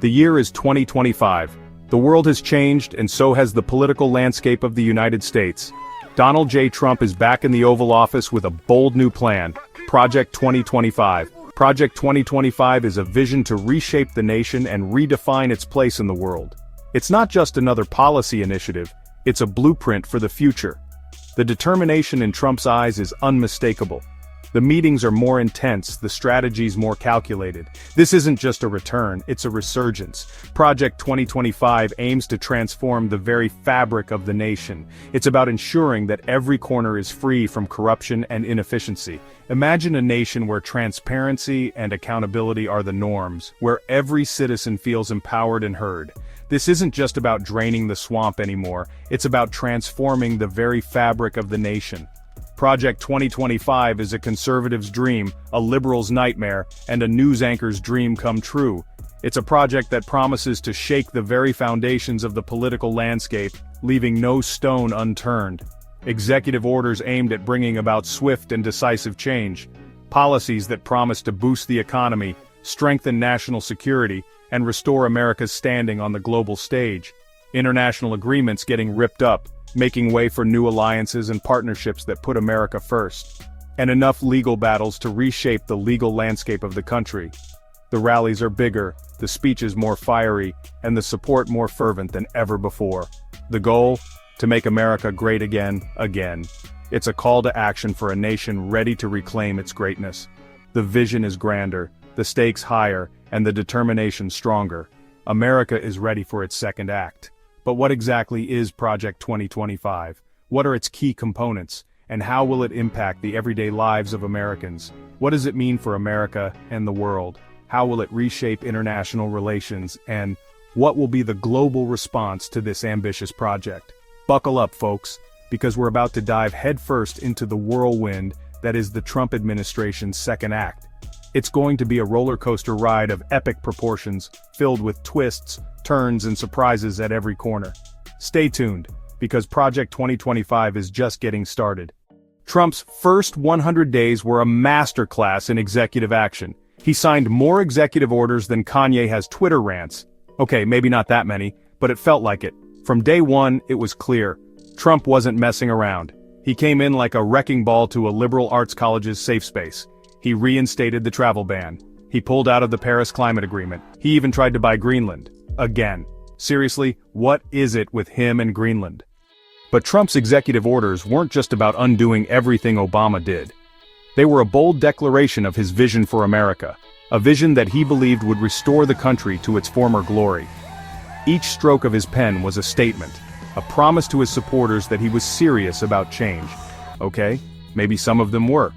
The year is 2025. The world has changed, and so has the political landscape of the United States. Donald J. Trump is back in the Oval Office with a bold new plan, Project 2025. Project 2025 is a vision to reshape the nation and redefine its place in the world. It's not just another policy initiative, it's a blueprint for the future. The determination in Trump's eyes is unmistakable. The meetings are more intense, the strategies more calculated. This isn't just a return, it's a resurgence. Project 2025 aims to transform the very fabric of the nation. It's about ensuring that every corner is free from corruption and inefficiency. Imagine a nation where transparency and accountability are the norms, where every citizen feels empowered and heard. This isn't just about draining the swamp anymore, it's about transforming the very fabric of the nation. Project 2025 is a conservative's dream, a liberal's nightmare, and a news anchor's dream come true. It's a project that promises to shake the very foundations of the political landscape, leaving no stone unturned. Executive orders aimed at bringing about swift and decisive change. Policies that promise to boost the economy, strengthen national security, and restore America's standing on the global stage. International agreements getting ripped up, making way for new alliances and partnerships that put America first. And enough legal battles to reshape the legal landscape of the country. The rallies are bigger, the speeches more fiery, and the support more fervent than ever before. The goal? To make America great again. It's a call to action for a nation ready to reclaim its greatness. The vision is grander, the stakes higher, and the determination stronger. America is ready for its second act. But what exactly is Project 2025? What are its key components? And how will it impact the everyday lives of Americans? What does it mean for America and the world? How will it reshape international relations? And what will be the global response to this ambitious project? Buckle up, folks, because we're about to dive headfirst into the whirlwind that is the Trump administration's second act. It's going to be a roller coaster ride of epic proportions, filled with twists, turns, and surprises at every corner. Stay tuned, because Project 2025 is just getting started. Trump's first 100 days were a masterclass in executive action. He signed more executive orders than Kanye has Twitter rants. Okay, maybe not that many, but it felt like it. From day one, it was clear. Trump wasn't messing around. He came in like a wrecking ball to a liberal arts college's safe space. He reinstated the travel ban. He pulled out of the Paris Climate Agreement. He even tried to buy Greenland. Again. Seriously, what is it with him and Greenland? But Trump's executive orders weren't just about undoing everything Obama did. They were a bold declaration of his vision for America, a vision that he believed would restore the country to its former glory. Each stroke of his pen was a statement, a promise to his supporters that he was serious about change. Okay, maybe some of them were.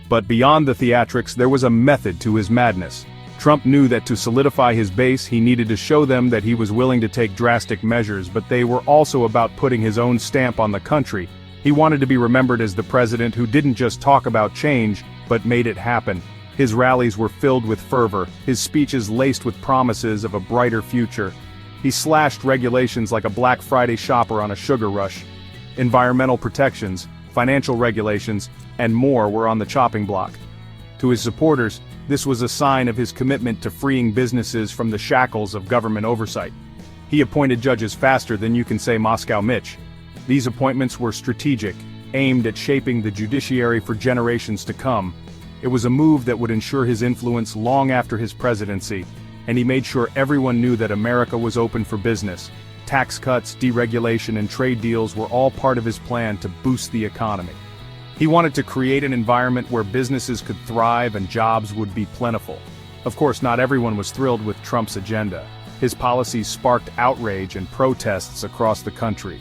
But beyond the theatrics, there was a method to his madness. Trump knew that to solidify his base, he needed to show them that he was willing to take drastic measures, but they were also about putting his own stamp on the country. He wanted to be remembered as the president who didn't just talk about change, but made it happen. His rallies were filled with fervor, his speeches laced with promises of a brighter future. He slashed regulations like a Black Friday shopper on a sugar rush. Environmental protections, financial regulations, and more were on the chopping block. To his supporters, this was a sign of his commitment to freeing businesses from the shackles of government oversight. He appointed judges faster than you can say Moscow Mitch. These appointments were strategic, aimed at shaping the judiciary for generations to come. It was a move that would ensure his influence long after his presidency, and he made sure everyone knew that America was open for business. Tax cuts, deregulation, and trade deals were all part of his plan to boost the economy. He wanted to create an environment where businesses could thrive and jobs would be plentiful. Of course, not everyone was thrilled with Trump's agenda. His policies sparked outrage and protests across the country.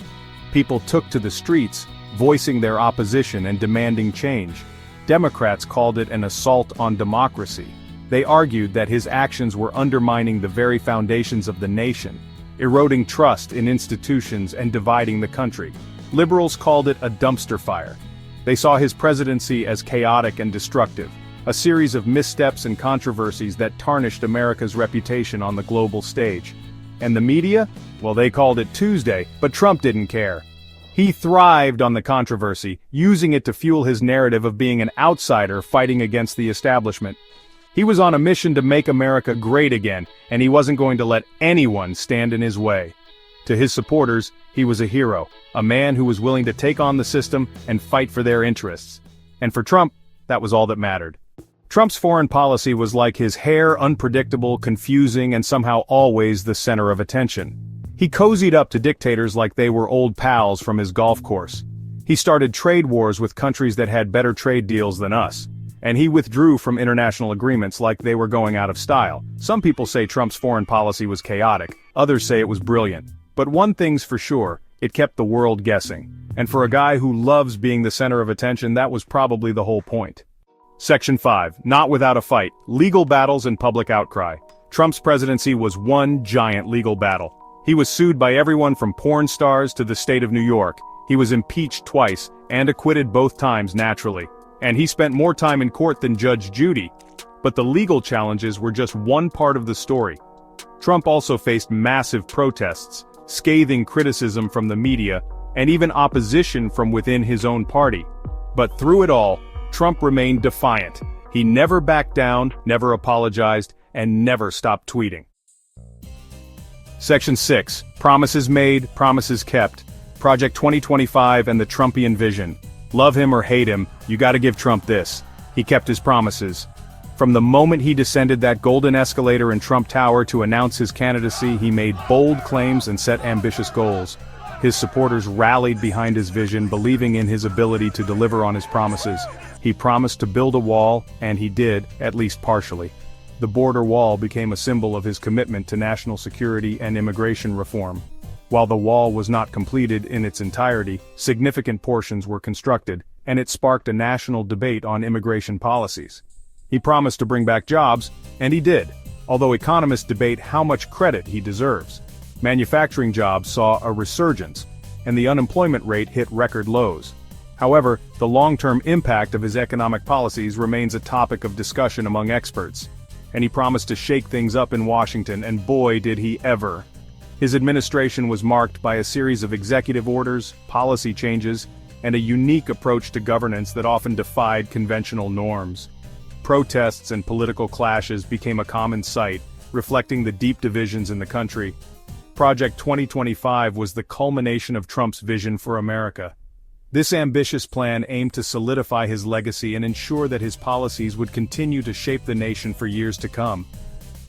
People took to the streets, voicing their opposition and demanding change. Democrats called it an assault on democracy. They argued that his actions were undermining the very foundations of the nation, eroding trust in institutions and dividing the country. Liberals called it a dumpster fire. They saw his presidency as chaotic and destructive, a series of missteps and controversies that tarnished America's reputation on the global stage. And the media? Well, they called it Tuesday, but Trump didn't care. He thrived on the controversy, using it to fuel his narrative of being an outsider fighting against the establishment. He was on a mission to make America great again, and he wasn't going to let anyone stand in his way. To his supporters, he was a hero, a man who was willing to take on the system and fight for their interests. And for Trump, that was all that mattered. Trump's foreign policy was like his hair, unpredictable, confusing, and somehow always the center of attention. He cozied up to dictators like they were old pals from his golf course. He started trade wars with countries that had better trade deals than us. And he withdrew from international agreements like they were going out of style. Some people say Trump's foreign policy was chaotic, others say it was brilliant. But one thing's for sure, it kept the world guessing. And for a guy who loves being the center of attention, that was probably the whole point. Section 5. Not without a fight. Legal battles and public outcry. Trump's presidency was one giant legal battle. He was sued by everyone from porn stars to the state of New York. He was impeached twice, and acquitted both times naturally. And he spent more time in court than Judge Judy. But the legal challenges were just one part of the story. Trump also faced massive protests, scathing criticism from the media, and even opposition from within his own party. But through it all, Trump remained defiant. He never backed down, never apologized, and never stopped tweeting. Section 6. Promises made, promises kept. Project 2025 and the Trumpian vision. Love him or hate him, you gotta give Trump this. He kept his promises. From the moment he descended that golden escalator in Trump Tower to announce his candidacy, he made bold claims and set ambitious goals. His supporters rallied behind his vision, believing in his ability to deliver on his promises. He promised to build a wall, and he did, at least partially. The border wall became a symbol of his commitment to national security and immigration reform. While the wall was not completed in its entirety, significant portions were constructed, and it sparked a national debate on immigration policies. He promised to bring back jobs, and he did, although economists debate how much credit he deserves. Manufacturing jobs saw a resurgence, and the unemployment rate hit record lows. However, the long-term impact of his economic policies remains a topic of discussion among experts. And he promised to shake things up in Washington, and boy did he ever. His administration was marked by a series of executive orders, policy changes, and a unique approach to governance that often defied conventional norms. Protests and political clashes became a common sight, reflecting the deep divisions in the country. Project 2025 was the culmination of Trump's vision for America. This ambitious plan aimed to solidify his legacy and ensure that his policies would continue to shape the nation for years to come.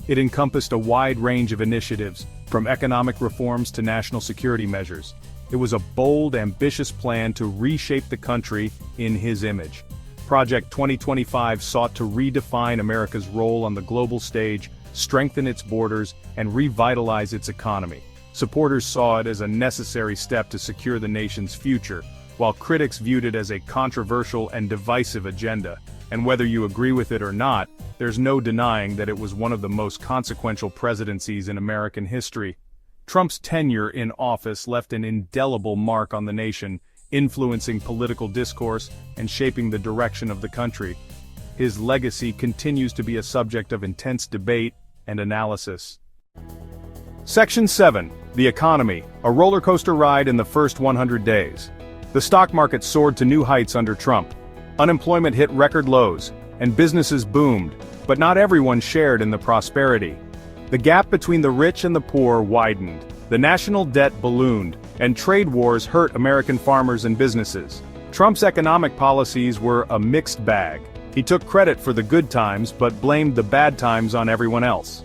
It encompassed a wide range of initiatives, from economic reforms to national security measures. It was a bold, ambitious plan to reshape the country in his image. Project 2025 sought to redefine America's role on the global stage, strengthen its borders, and revitalize its economy. Supporters saw it as a necessary step to secure the nation's future, while critics viewed it as a controversial and divisive agenda. And whether you agree with it or not, there's no denying that it was one of the most consequential presidencies in American history. Trump's tenure in office left an indelible mark on the nation, influencing political discourse and shaping the direction of the country. His legacy continues to be a subject of intense debate and analysis. Section 7. The economy, a roller coaster ride in the first 100 days. The stock market soared to new heights under Trump. Unemployment hit record lows, and businesses boomed, but not everyone shared in the prosperity. The gap between the rich and the poor widened, the national debt ballooned, and trade wars hurt American farmers and businesses. Trump's economic policies were a mixed bag. He took credit for the good times but blamed the bad times on everyone else.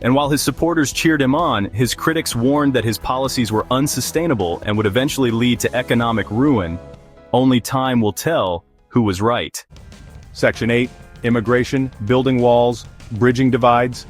And while his supporters cheered him on, his critics warned that his policies were unsustainable and would eventually lead to economic ruin. Only time will tell who was right. Section 8. Immigration, building walls, bridging divides.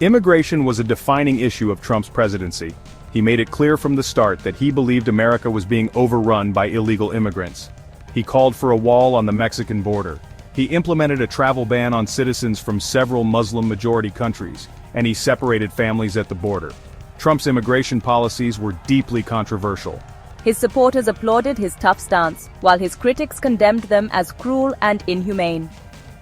Immigration was a defining issue of Trump's presidency. He made it clear from the start that he believed America was being overrun by illegal immigrants. He called for a wall on the Mexican border. He implemented a travel ban on citizens from several Muslim-majority countries, and he separated families at the border. Trump's immigration policies were deeply controversial. His supporters applauded his tough stance, while his critics condemned them as cruel and inhumane.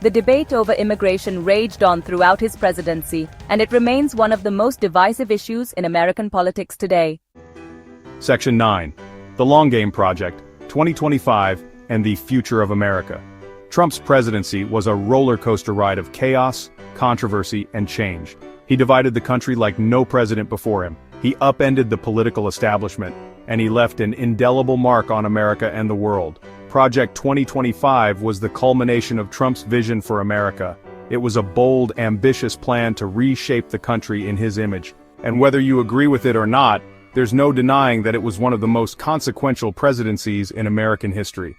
The debate over immigration raged on throughout his presidency, and it remains one of the most divisive issues in American politics today. Section 9. The Long Game Project, 2025, and the Future of America. Trump's presidency was a roller coaster ride of chaos, controversy, and change. He divided the country like no president before him. He upended the political establishment, and he left an indelible mark on America and the world. Project 2025 was the culmination of Trump's vision for America. It was a bold, ambitious plan to reshape the country in his image. And whether you agree with it or not, there's no denying that it was one of the most consequential presidencies in American history.